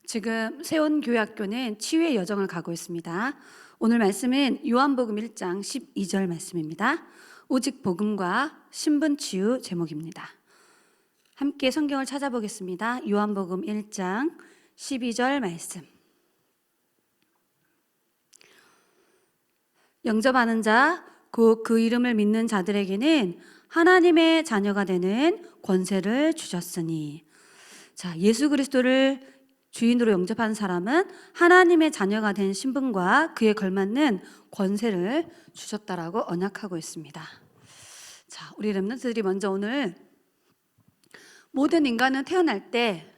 지금 세원교회학교는 치유의 여정을 가고 있습니다. 오늘 말씀은 요한복음 1장 12절 말씀입니다. 오직 복음과 신분 치유 제목입니다. 함께 성경을 찾아보겠습니다. 요한복음 1장 12절 말씀. 영접하는 자, 곧 그 이름을 믿는 자들에게는 하나님의 자녀가 되는 권세를 주셨으니. 자, 예수 그리스도를 주인으로 영접한 사람은 하나님의 자녀가 된 신분과 그에 걸맞는 권세를 주셨다라고 언약하고 있습니다. 자, 우리 렘넌트들이 먼저 오늘 모든 인간은 태어날 때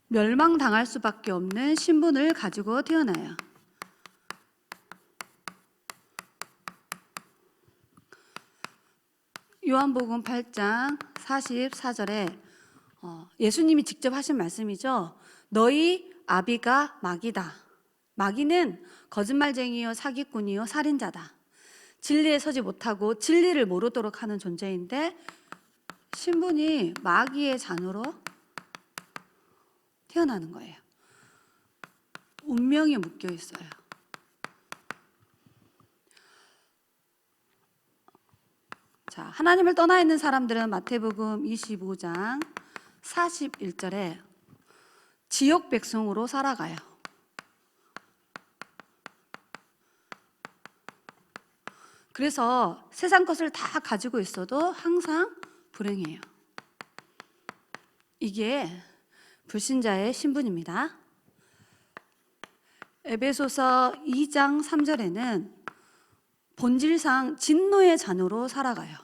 멸망당할 수밖에 없는 신분을 가지고 태어나요. 요한복음 8장 44절에 예수님이 직접 하신 말씀이죠. 너희 아비가 마귀다. 마귀는 거짓말쟁이요 사기꾼이요 살인자다. 진리에 서지 못하고 진리를 모르도록 하는 존재인데 신분이 마귀의 자녀로 태어나는 거예요. 운명이 묶여 있어요. 자, 하나님을 떠나 있는 사람들은 마태복음 25장 41절에 지역 백성으로 살아가요. 그래서 세상 것을 다 가지고 있어도 항상 불행해요. 이게 불신자의 신분입니다. 에베소서 2장 3절에는 본질상 진노의 자녀로 살아가요.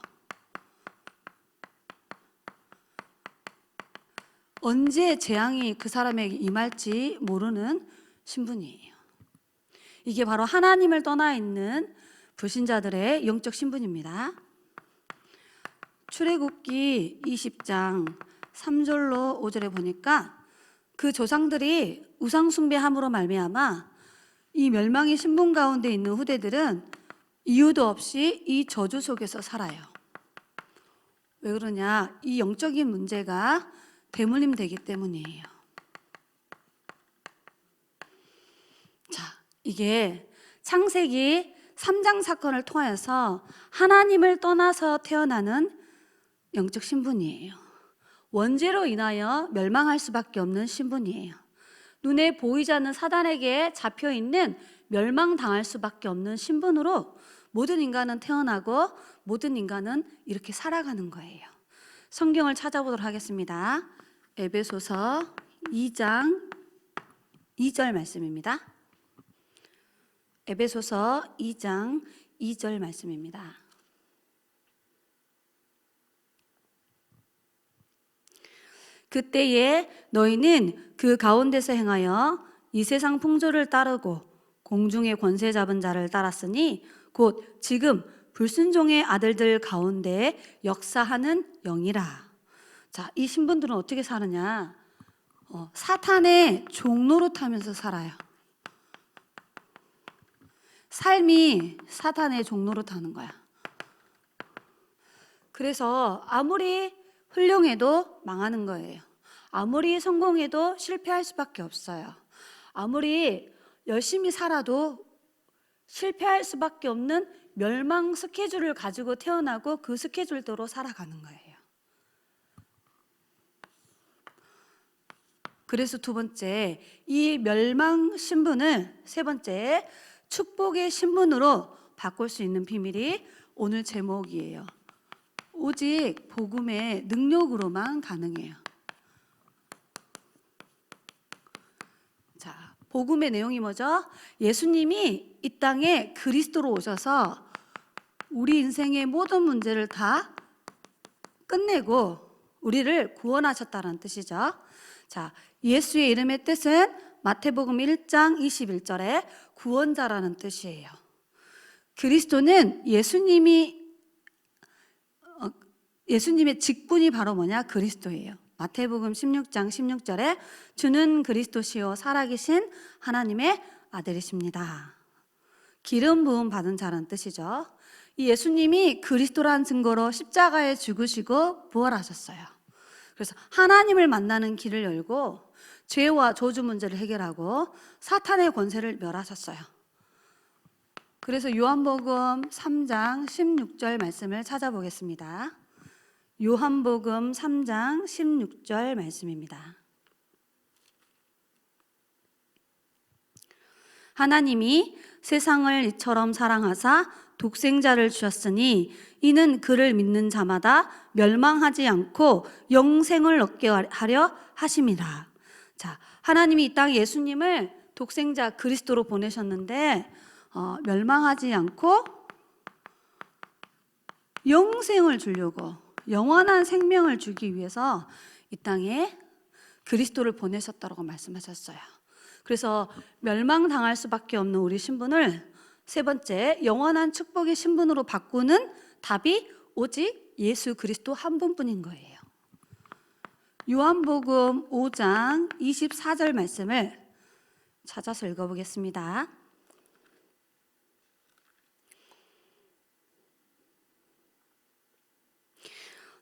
언제 재앙이 그 사람에게 임할지 모르는 신분이에요. 이게 바로 하나님을 떠나 있는 불신자들의 영적 신분입니다. 출애굽기 20장 3절로 5절에 보니까 그 조상들이 우상 숭배함으로 말미암아 이 멸망의 신분 가운데 있는 후대들은 이유도 없이 이 저주 속에서 살아요. 왜 그러냐? 이 영적인 문제가 대물림되기 때문이에요. 자, 이게 창세기 3장 사건을 통해서 하나님을 떠나서 태어나는 영적 신분이에요. 원죄로 인하여 멸망할 수밖에 없는 신분이에요. 눈에 보이지 않는 사단에게 잡혀있는 멸망당할 수밖에 없는 신분으로 모든 인간은 태어나고 모든 인간은 이렇게 살아가는 거예요. 성경을 찾아보도록 하겠습니다. 에베소서 2장 2절 말씀입니다. 에베소서 2장 2절 말씀입니다. 그때에 너희는 그 가운데서 행하여 이 세상 풍조를 따르고 공중의 권세 잡은 자를 따랐으니 곧 지금 불순종의 아들들 가운데 역사하는 영이라. 자, 이 신분들은 어떻게 사느냐? 사탄의 종노릇하면서 살아요. 삶이 사탄의 종노릇하는 거야. 그래서 아무리 훌륭해도 망하는 거예요. 아무리 성공해도 실패할 수밖에 없어요. 아무리 열심히 살아도 실패할 수밖에 없는 멸망 스케줄을 가지고 태어나고 그 스케줄대로 살아가는 거예요. 그래서 두 번째, 이 멸망 신분을 세 번째, 축복의 신분으로 바꿀 수 있는 비밀이 오늘 제목이에요. 오직 복음의 능력으로만 가능해요. 자, 복음의 내용이 뭐죠? 예수님이 이 땅에 그리스도로 오셔서 우리 인생의 모든 문제를 다 끝내고 우리를 구원하셨다는 뜻이죠. 자, 예수의 이름의 뜻은 마태복음 1장 21절에 구원자라는 뜻이에요. 그리스도는 예수님의 직분이 바로 뭐냐? 그리스도예요. 마태복음 16장 16절에 주는 그리스도시요 살아계신 하나님의 아들이십니다. 기름 부음 받은 자라는 뜻이죠. 이 예수님이 그리스도라는 증거로 십자가에 죽으시고 부활하셨어요. 그래서 하나님을 만나는 길을 열고 죄와 저주 문제를 해결하고 사탄의 권세를 멸하셨어요. 그래서 요한복음 3장 16절 말씀을 찾아보겠습니다. 요한복음 3장 16절 말씀입니다. 하나님이 세상을 이처럼 사랑하사 독생자를 주셨으니 이는 그를 믿는 자마다 멸망하지 않고 영생을 얻게 하려 하심이라. 자, 하나님이 이 땅에 예수님을 독생자 그리스도로 보내셨는데 멸망하지 않고 영생을 주려고, 영원한 생명을 주기 위해서 이 땅에 그리스도를 보내셨다고 말씀하셨어요. 그래서 멸망당할 수밖에 없는 우리 신분을 세 번째, 영원한 축복의 신분으로 바꾸는 답이 오직 예수 그리스도 한 분뿐인 거예요. 요한복음 5장 24절 말씀을 찾아서 읽어보겠습니다.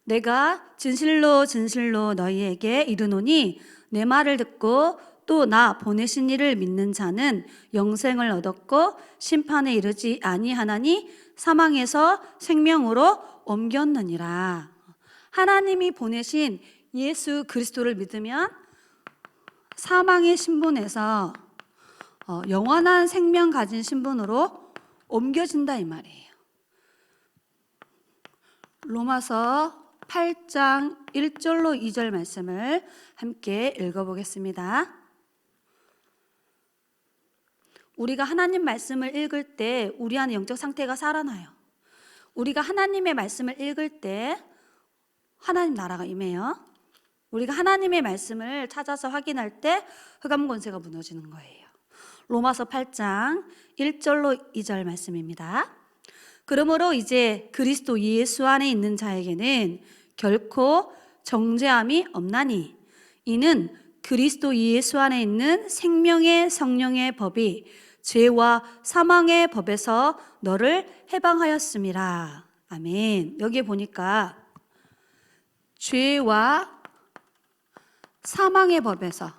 내가 진실로 진실로 너희에게 이르노니 내 말을 듣고 또 나 보내신 이를 믿는 자는 영생을 얻었고 심판에 이르지 아니하나니 사망에서 생명으로 옮겼느니라. 하나님이 보내신 예수 그리스도를 믿으면 사망의 신분에서 영원한 생명 가진 신분으로 옮겨진다 이 말이에요. 로마서 8장 1절로 2절 말씀을 함께 읽어보겠습니다. 우리가 하나님 말씀을 읽을 때 우리 안에 영적 상태가 살아나요. 우리가 하나님의 말씀을 읽을 때 하나님 나라가 임해요. 우리가 하나님의 말씀을 찾아서 확인할 때 흑암 권세가 무너지는 거예요. 로마서 8장 1절로 2절 말씀입니다. 그러므로 이제 그리스도 예수 안에 있는 자에게는 결코 정죄함이 없나니 이는 그리스도 예수 안에 있는 생명의 성령의 법이 죄와 사망의 법에서 너를 해방하였음이라. 아멘. 여기에 보니까 죄와 사망의 법에서,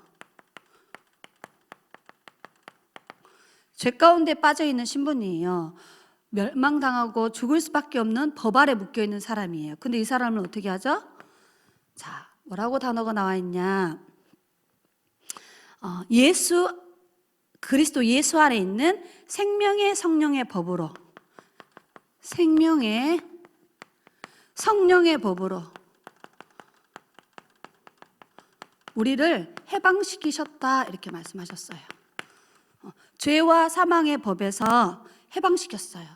죄 가운데 빠져 있는 신분이에요. 멸망당하고 죽을 수밖에 없는 법 아래 묶여있는 사람이에요. 근데 이 사람을 어떻게 하죠? 자, 뭐라고 단어가 나와 있냐? 그리스도 예수 안에 있는 생명의 성령의 법으로, 생명의 성령의 법으로 우리를 해방시키셨다 이렇게 말씀하셨어요. 죄와 사망의 법에서 해방시켰어요.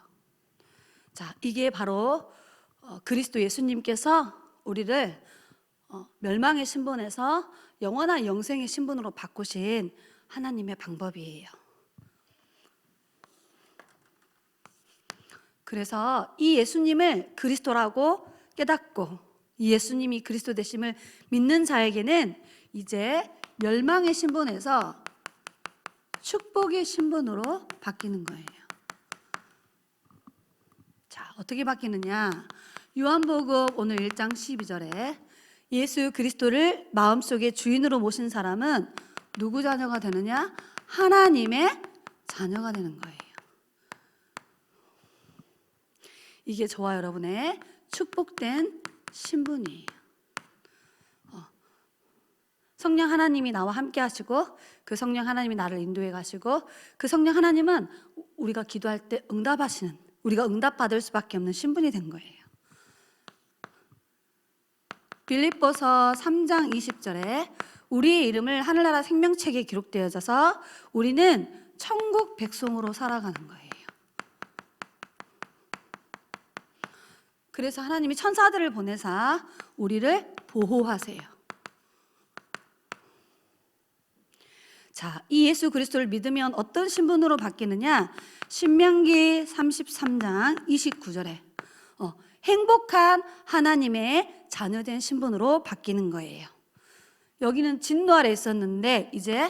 자, 이게 바로 그리스도 예수님께서 우리를 멸망의 신분에서 영원한 영생의 신분으로 바꾸신 하나님의 방법이에요. 그래서 이 예수님을 그리스도라고 깨닫고 이 예수님이 그리스도 되심을 믿는 자에게는 이제 멸망의 신분에서 축복의 신분으로 바뀌는 거예요. 자, 어떻게 바뀌느냐? 요한복음 오늘 1장 12절에 예수 그리스도를 마음속에 주인으로 모신 사람은 누구 자녀가 되느냐? 하나님의 자녀가 되는 거예요. 이게 저와 여러분의 축복된 신분이에요. 성령 하나님이 나와 함께 하시고 그 성령 하나님이 나를 인도해 가시고 그 성령 하나님은 우리가 기도할 때 응답하시는, 우리가 응답받을 수밖에 없는 신분이 된 거예요. 빌립보서 3장 20절에 우리의 이름을 하늘나라 생명책에 기록되어져서 우리는 천국 백성으로 살아가는 거예요. 그래서 하나님이 천사들을 보내사 우리를 보호하세요. 자, 이 예수 그리스도를 믿으면 어떤 신분으로 바뀌느냐? 신명기 33장 29절에 행복한 하나님의 자녀된 신분으로 바뀌는 거예요. 여기는 진노 아래 있었는데 이제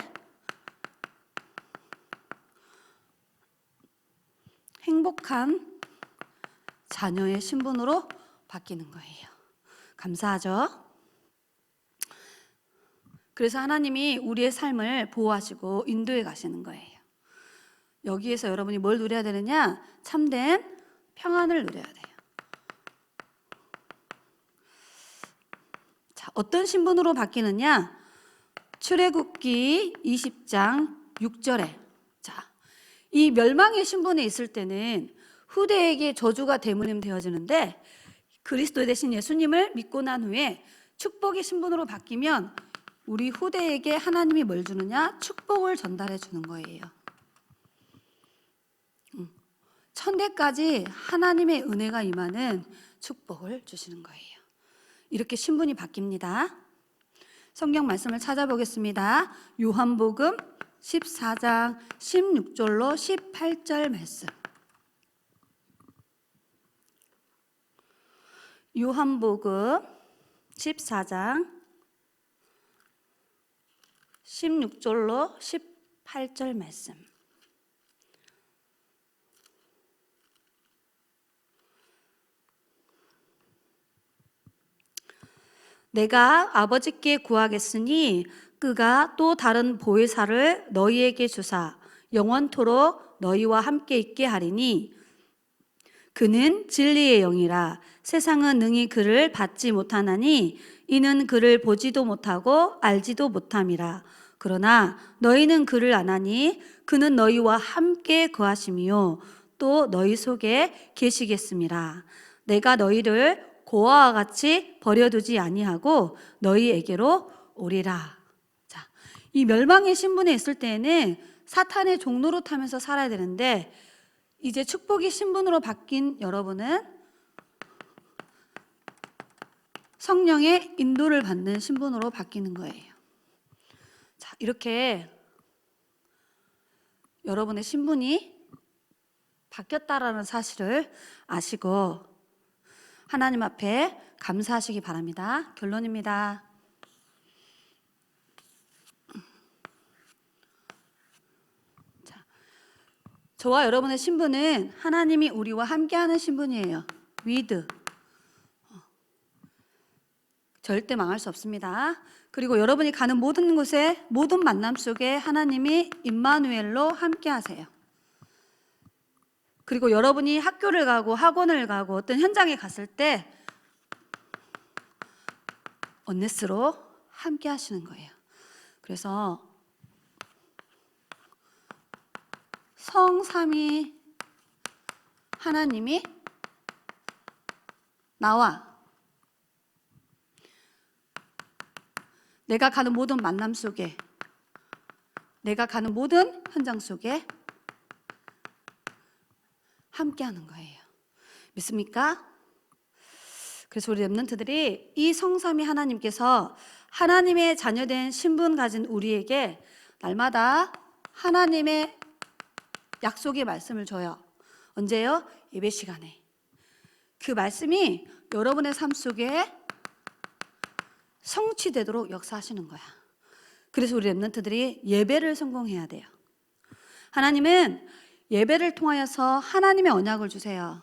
행복한 자녀의 신분으로 바뀌는 거예요. 감사하죠? 그래서 하나님이 우리의 삶을 보호하시고 인도해 가시는 거예요. 여기에서 여러분이 뭘 누려야 되느냐? 참된 평안을 누려야 돼요. 자, 어떤 신분으로 바뀌느냐? 출애굽기 20장 6절에 자, 이 멸망의 신분에 있을 때는 후대에게 저주가 대문임 되어지는데 그리스도 대신 예수님을 믿고 난 후에 축복의 신분으로 바뀌면 우리 후대에게 하나님이 뭘 주느냐? 축복을 전달해 주는 거예요. 천대까지 하나님의 은혜가 임하는 축복을 주시는 거예요. 이렇게 신분이 바뀝니다. 성경 말씀을 찾아보겠습니다. 요한복음 14장 16절로 18절 말씀. 요한복음 14장 16절로 18절 말씀. 내가 아버지께 구하겠으니 그가 또 다른 보혜사를 너희에게 주사 영원토록 너희와 함께 있게 하리니 그는 진리의 영이라 세상은 능히 그를 받지 못하나니 이는 그를 보지도 못하고 알지도 못함이라. 그러나 너희는 그를 아나니 그는 너희와 함께 거하심이요 또 너희 속에 계시겠음이라. 내가 너희를 고아와 같이 버려두지 아니하고 너희에게로 오리라. 자, 이 멸망의 신분에 있을 때에는 사탄의 종로로 타면서 살아야 되는데 이제 축복의 신분으로 바뀐 여러분은 성령의 인도를 받는 신분으로 바뀌는 거예요. 자, 이렇게 여러분의 신분이 바뀌었다라는 사실을 아시고 하나님 앞에 감사하시기 바랍니다. 결론입니다. 자, 저와 여러분의 신분은 하나님이 우리와 함께하는 신분이에요. with. 절대 망할 수 없습니다. 그리고 여러분이 가는 모든 곳에 모든 만남 속에 하나님이 임마누엘로 함께하세요. 그리고 여러분이 학교를 가고 학원을 가고 어떤 현장에 갔을 때 언네스로 함께 하시는 거예요. 그래서 성삼위 하나님이 나와 내가 가는 모든 만남 속에 내가 가는 모든 현장 속에 함께하는 거예요. 믿습니까? 그래서 우리 렘넌트들이 이 성삼위 하나님께서 하나님의 자녀된 신분 가진 우리에게 날마다 하나님의 약속의 말씀을 줘요. 언제요? 예배 시간에. 그 말씀이 여러분의 삶 속에 성취되도록 역사하시는 거야. 그래서 우리 렘넌트들이 예배를 성공해야 돼요. 하나님은 예배를 통하여서 하나님의 언약을 주세요.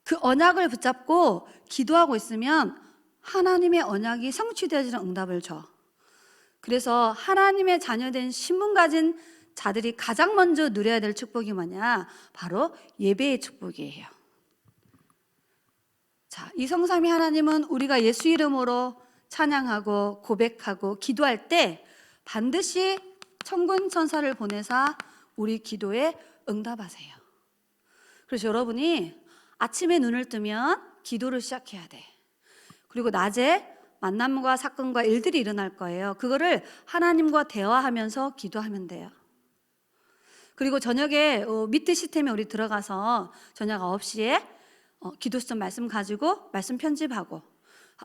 그 언약을 붙잡고 기도하고 있으면 하나님의 언약이 성취되어지는 응답을 줘. 그래서 하나님의 자녀된 신분 가진 자들이 가장 먼저 누려야 될 축복이 뭐냐? 바로 예배의 축복이에요. 자, 이 성삼위 하나님은 우리가 예수 이름으로 찬양하고 고백하고 기도할 때 반드시 천군 천사를 보내사 우리 기도에 응답하세요. 그래서 여러분이 아침에 눈을 뜨면 기도를 시작해야 돼. 그리고 낮에 만남과 사건과 일들이 일어날 거예요. 그거를 하나님과 대화하면서 기도하면 돼요. 그리고 저녁에 미트 시스템에 우리 들어가서 저녁 9시에 기도 수업 말씀 가지고 말씀 편집하고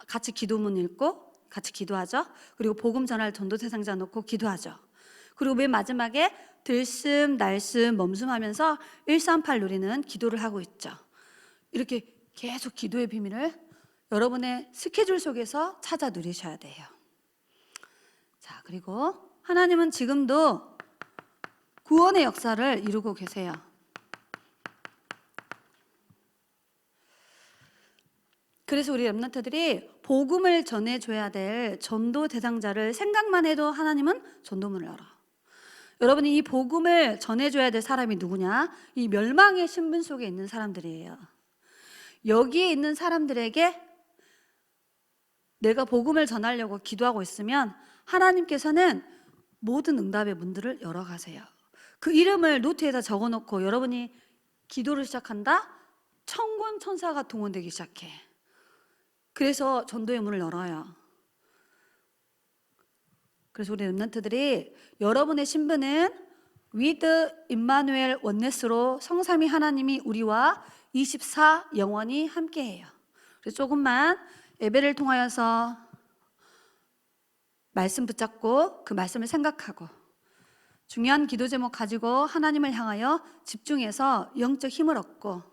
같이 기도문 읽고 같이 기도하죠. 그리고 복음 전할 전도대 상자 놓고 기도하죠. 그리고 맨 마지막에 들숨 날숨 멈숨하면서 138 누리는 기도를 하고 있죠. 이렇게 계속 기도의 비밀을 여러분의 스케줄 속에서 찾아 누리셔야 돼요. 자, 그리고 하나님은 지금도 구원의 역사를 이루고 계세요. 그래서 우리 렘넌트들이 복음을 전해줘야 될 전도 대상자를 생각만 해도 하나님은 전도문을 열어. 여러분이 이 복음을 전해줘야 될 사람이 누구냐? 이 멸망의 신분 속에 있는 사람들이에요. 여기에 있는 사람들에게 내가 복음을 전하려고 기도하고 있으면 하나님께서는 모든 응답의 문들을 열어가세요. 그 이름을 노트에다 적어놓고 여러분이 기도를 시작한다? 천군 천사가 동원되기 시작해. 그래서 전도의 문을 열어요. 그래서 우리 렘넌트들이 여러분의 신분은 with 임마누엘 원네스로 성삼위 하나님이 우리와 24 영원히 함께해요. 그래서 조금만 예배를 통하여서 말씀 붙잡고 그 말씀을 생각하고 중요한 기도 제목 가지고 하나님을 향하여 집중해서 영적 힘을 얻고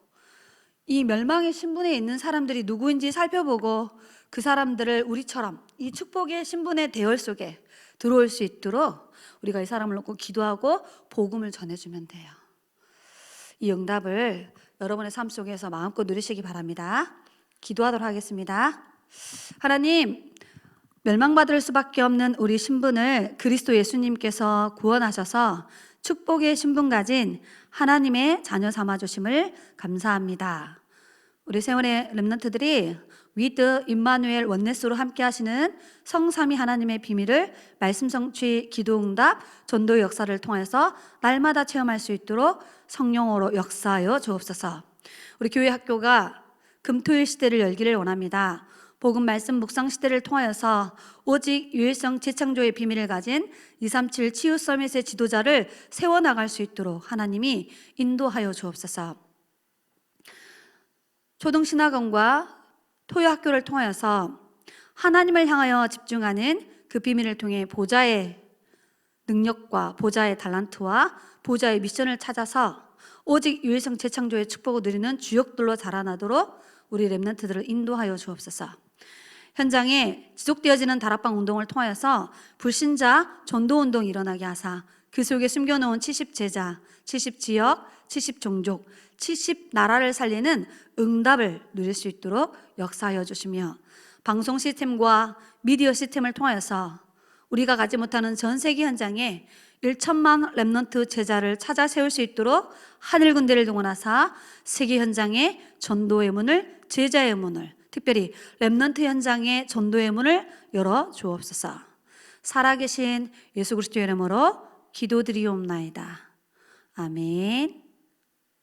이 멸망의 신분에 있는 사람들이 누구인지 살펴보고 그 사람들을 우리처럼 이 축복의 신분의 대열 속에 들어올 수 있도록 우리가 이 사람을 놓고 기도하고 복음을 전해주면 돼요. 이 응답을 여러분의 삶 속에서 마음껏 누리시기 바랍니다. 기도하도록 하겠습니다. 하나님, 멸망받을 수밖에 없는 우리 신분을 그리스도 예수님께서 구원하셔서 축복의 신분 가진 하나님의 자녀 삼아주심을 감사합니다. 우리 세월의 렘넌트들이 with 임마누엘 원네스로 함께 하시는 성삼위 하나님의 비밀을 말씀 성취, 기도 응답, 전도의 역사를 통해서 날마다 체험할 수 있도록 성령으로 역사하여 주옵소서. 우리 교회 학교가 금토일 시대를 열기를 원합니다. 복음 말씀 묵상 시대를 통하여서 오직 유일성 재창조의 비밀을 가진 237 치유 서밋의 지도자를 세워나갈 수 있도록 하나님이 인도하여 주옵소서. 초등신학원과 토요학교를 통하여서 하나님을 향하여 집중하는 그 비밀을 통해 보좌의 능력과 보좌의 달란트와 보좌의 미션을 찾아서 오직 유일성 재창조의 축복을 누리는 주역들로 자라나도록 우리 렘넌트들을 인도하여 주옵소서. 현장에 지속되어지는 다락방 운동을 통하여서 불신자 전도운동이 일어나게 하사 그 속에 숨겨놓은 70제자, 70지역, 70종족, 70나라를 살리는 응답을 누릴 수 있도록 역사하여 주시며 방송 시스템과 미디어 시스템을 통하여서 우리가 가지 못하는 전 세계 현장에 1천만 렘넌트 제자를 찾아 세울 수 있도록 하늘 군대를 동원하사 세계 현장에 전도의 문을, 제자의 문을, 특별히 렘넌트 현장에 전도의 문을 열어 주옵소서. 살아계신 예수 그리스도의 이름으로 기도드리옵나이다. 아멘.